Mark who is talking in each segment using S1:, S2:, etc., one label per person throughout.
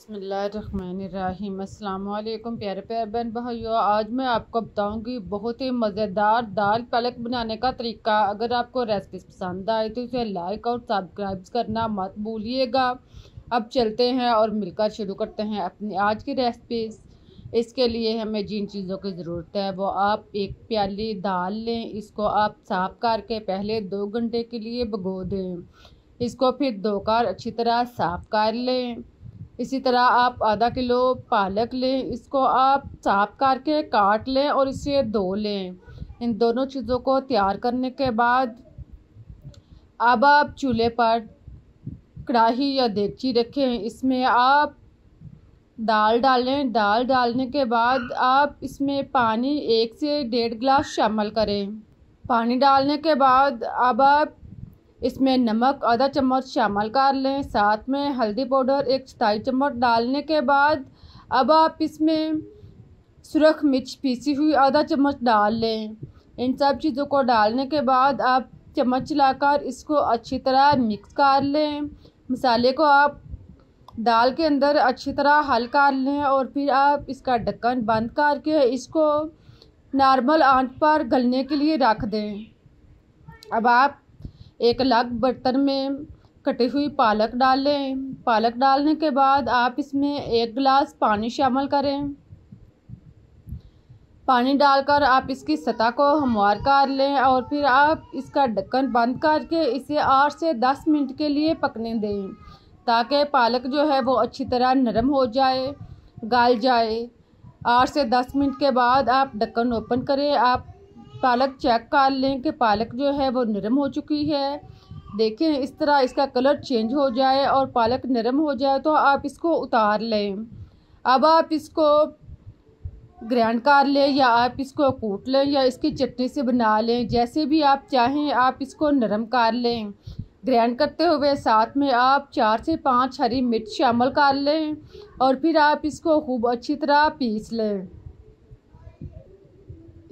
S1: बिस्मिल्लाहिर्रहमानिर्रहीम। अस्सलाम वालेकुम प्यारे प्यारे बहन भाइयों, आज मैं आपको बताऊंगी बहुत ही मज़ेदार दाल पालक बनाने का तरीका। अगर आपको रेसिपी पसंद आए तो इसे लाइक और सब्सक्राइब करना मत भूलिएगा। अब चलते हैं और मिलकर शुरू करते हैं अपनी आज की रेसिपी। इसके लिए हमें जिन चीज़ों की ज़रूरत है वो आप एक प्याली दाल लें। इसको आप साफ़ करके पहले 2 घंटे के लिए भिगो दें। इसको फिर धोकर अच्छी तरह साफ़ कर लें। इसी तरह आप आधा किलो पालक लें। इसको आप साफ़ करके काट लें और इसे धो लें। इन दोनों चीज़ों को तैयार करने के बाद अब आप चूल्हे पर कढ़ाई या देगची रखें। इसमें आप दाल डालें। दाल डालने के बाद आप इसमें पानी 1 से 1.5 गिलास शामिल करें। पानी डालने के बाद अब आप इसमें नमक आधा चम्मच शामिल कर लें। साथ में हल्दी पाउडर 1 चौथाई चम्मच डालने के बाद अब आप इसमें सुरख मिर्च पीसी हुई आधा चम्मच डाल लें। इन सब चीज़ों को डालने के बाद आप चम्मच चलाकर इसको अच्छी तरह मिक्स कर लें। मसाले को आप दाल के अंदर अच्छी तरह हल कर लें और फिर आप इसका ढक्कन बंद करके इसको नॉर्मल आंच पर गलने के लिए रख दें। अब आप एक अलग बर्तन में कटी हुई पालक डालें। पालक डालने के बाद आप इसमें 1 गिलास पानी शामिल करें। पानी डालकर आप इसकी सतह को हमवार कर लें और फिर आप इसका ढक्कन बंद करके इसे 8 से 10 मिनट के लिए पकने दें ताकि पालक जो है वो अच्छी तरह नरम हो जाए, गल जाए। 8 से 10 मिनट के बाद आप ढक्कन ओपन करें। आप पालक चेक कर लें कि पालक जो है वो नरम हो चुकी है। देखें इस तरह इसका कलर चेंज हो जाए और पालक नरम हो जाए तो आप इसको उतार लें। अब आप इसको ग्राइंड कर लें या आप इसको कूट लें या इसकी चटनी से बना लें, जैसे भी आप चाहें आप इसको नरम कर लें। ग्राइंड करते हुए साथ में आप 4 से 5 हरी मिर्च शामिल कर लें और फिर आप इसको खूब अच्छी तरह पीस लें।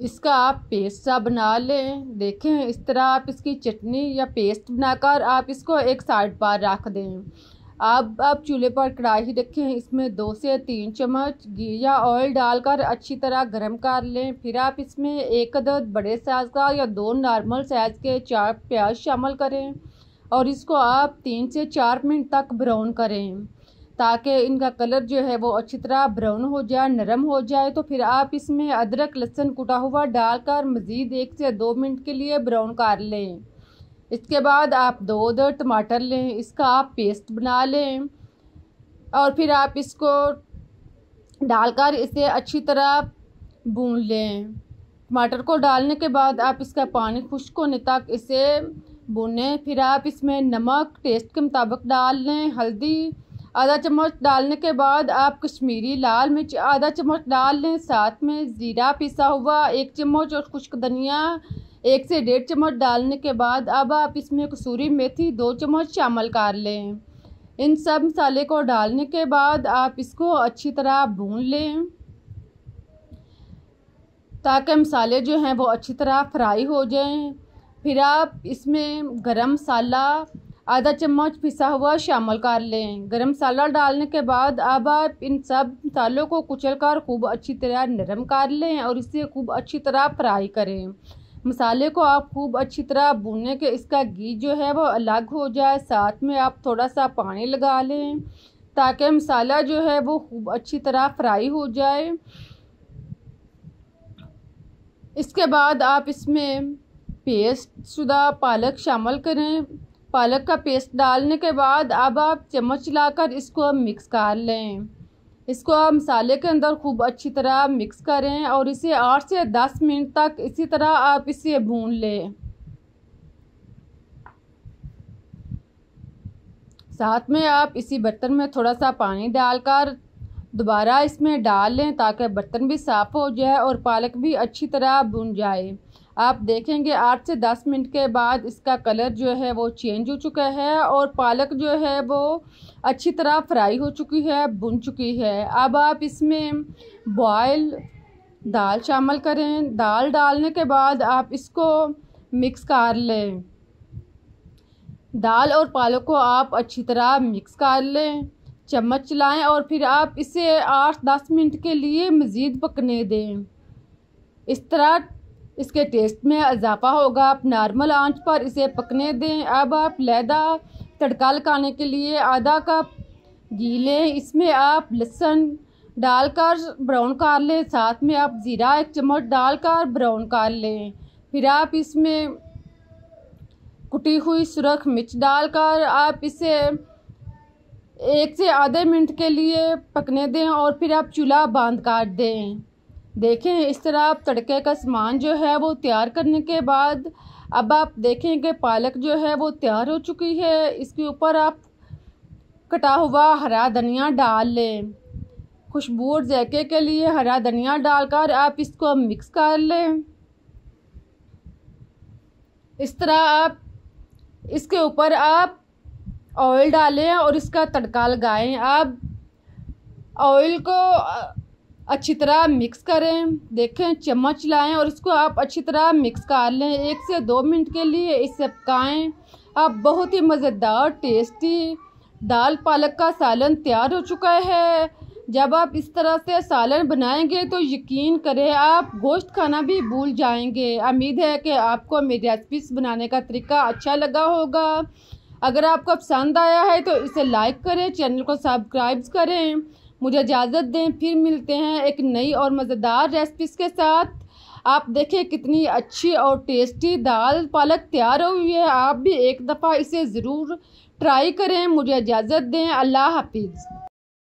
S1: इसका आप पेस्ट सा बना लें। देखें इस तरह आप इसकी चटनी या पेस्ट बनाकर आप इसको एक साइड पर रख दें। अब आप चूल्हे पर कढ़ाई रखें। इसमें 2 से 3 चम्मच घी या ऑयल डालकर अच्छी तरह गर्म कर लें। फिर आप इसमें 1 अदद बड़े साइज़ का या 2 नॉर्मल साइज़ के 4 प्याज शामिल करें और इसको आप 3 से 4 मिनट तक ब्राउन करें ताकि इनका कलर जो है वो अच्छी तरह ब्राउन हो जाए, नरम हो जाए। तो फिर आप इसमें अदरक लहसुन कुटा हुआ डालकर मज़ीद 1 से 2 मिनट के लिए ब्राउन कर लें। इसके बाद आप 2 अदद टमाटर लें, इसका आप पेस्ट बना लें और फिर आप इसको डालकर इसे अच्छी तरह भून लें। टमाटर को डालने के बाद आप इसका पानी खुश्क होने तक इसे भूनें। फिर आप इसमें नमक टेस्ट के मुताबिक डाल लें। हल्दी आधा चम्मच डालने के बाद आप कश्मीरी लाल मिर्च आधा चम्मच डाल लें। साथ में ज़ीरा पिसा हुआ 1 चम्मच और खुश्क धनिया 1 से 1.5 चम्मच डालने के बाद अब आप इसमें कसूरी मेथी 2 चम्मच शामिल कर लें। इन सब मसाले को डालने के बाद आप इसको अच्छी तरह भून लें ताकि मसाले जो हैं वो अच्छी तरह फ्राई हो जाएं। फिर आप इसमें गरम मसाला आधा चम्मच पिसा हुआ शामिल कर लें। गरम मसाला डालने के बाद अब आप इन सब मसालों को कुचल कर खूब अच्छी तरह नरम कर लें और इसे खूब अच्छी तरह फ्राई करें। मसाले को आप खूब अच्छी तरह भूनने के इसका घी जो है वो अलग हो जाए। साथ में आप थोड़ा सा पानी लगा लें ताकि मसाला जो है वो खूब अच्छी तरह फ्राई हो जाए। इसके बाद आप इसमें पेस्ट शुदा पालक शामिल करें। पालक का पेस्ट डालने के बाद अब आप चम्मच चलाकर इसको मिक्स कर लें। इसको आप मसाले के अंदर खूब अच्छी तरह मिक्स करें और इसे 8 से 10 मिनट तक इसी तरह आप इसे भून लें। साथ में आप इसी बर्तन में थोड़ा सा पानी डालकर दोबारा इसमें डाल लें ताकि बर्तन भी साफ़ हो जाए और पालक भी अच्छी तरह भुन जाए। आप देखेंगे 8 से 10 मिनट के बाद इसका कलर जो है वो चेंज हो चुका है और पालक जो है वो अच्छी तरह फ्राई हो चुकी है, भुन चुकी है। अब आप इसमें बॉयल दाल शामिल करें। दाल डालने के बाद आप इसको मिक्स कर लें। दाल और पालक को आप अच्छी तरह मिक्स कर लें। चम्मच चलाएं और फिर आप इसे 8-10 मिनट के लिए मज़ीद पकने दें। इस तरह इसके टेस्ट में इजाफा होगा। आप नॉर्मल आंच पर इसे पकने दें। अब आप लहदा तड़का लगाने के लिए आधा कप घी लें। इसमें आप लहसुन डालकर ब्राउन कर लें। साथ में आप ज़ीरा 1 चम्मच डालकर ब्राउन कर लें। फिर आप इसमें कुटी हुई सुरख मिर्च डालकर आप इसे 1 से आधे मिनट के लिए पकने दें और फिर आप चूल्हा बंद कर दें। देखें इस तरह आप तड़के का सामान जो है वो तैयार करने के बाद अब आप देखें कि पालक जो है वो तैयार हो चुकी है। इसके ऊपर आप कटा हुआ हरा धनिया डाल लें। खुशबू और जायके के लिए हरा धनिया डालकर आप इसको मिक्स कर लें। इस तरह आप इसके ऊपर आप ऑयल डालें और इसका तड़का लगाएं। आप ऑयल को अच्छी तरह मिक्स करें। देखें चम्मच लाएं और इसको आप अच्छी तरह मिक्स कर लें। 1 से 2 मिनट के लिए इसे पकाएं। अब बहुत ही मज़ेदार टेस्टी दाल पालक का सालन तैयार हो चुका है। जब आप इस तरह से सालन बनाएंगे तो यकीन करें आप गोश्त खाना भी भूल जाएंगे। उम्मीद है कि आपको मेरी रेसिपीज बनाने का तरीका अच्छा लगा होगा। अगर आपको पसंद आया है तो इसे लाइक करें, चैनल को सब्सक्राइब करें। मुझे इजाज़त दें, फिर मिलते हैं एक नई और मज़ेदार रेसिपीज़ के साथ। आप देखें कितनी अच्छी और टेस्टी दाल पालक तैयार हुई है। आप भी एक दफ़ा इसे ज़रूर ट्राई करें। मुझे इजाज़त दें। अल्लाह हाफिज़।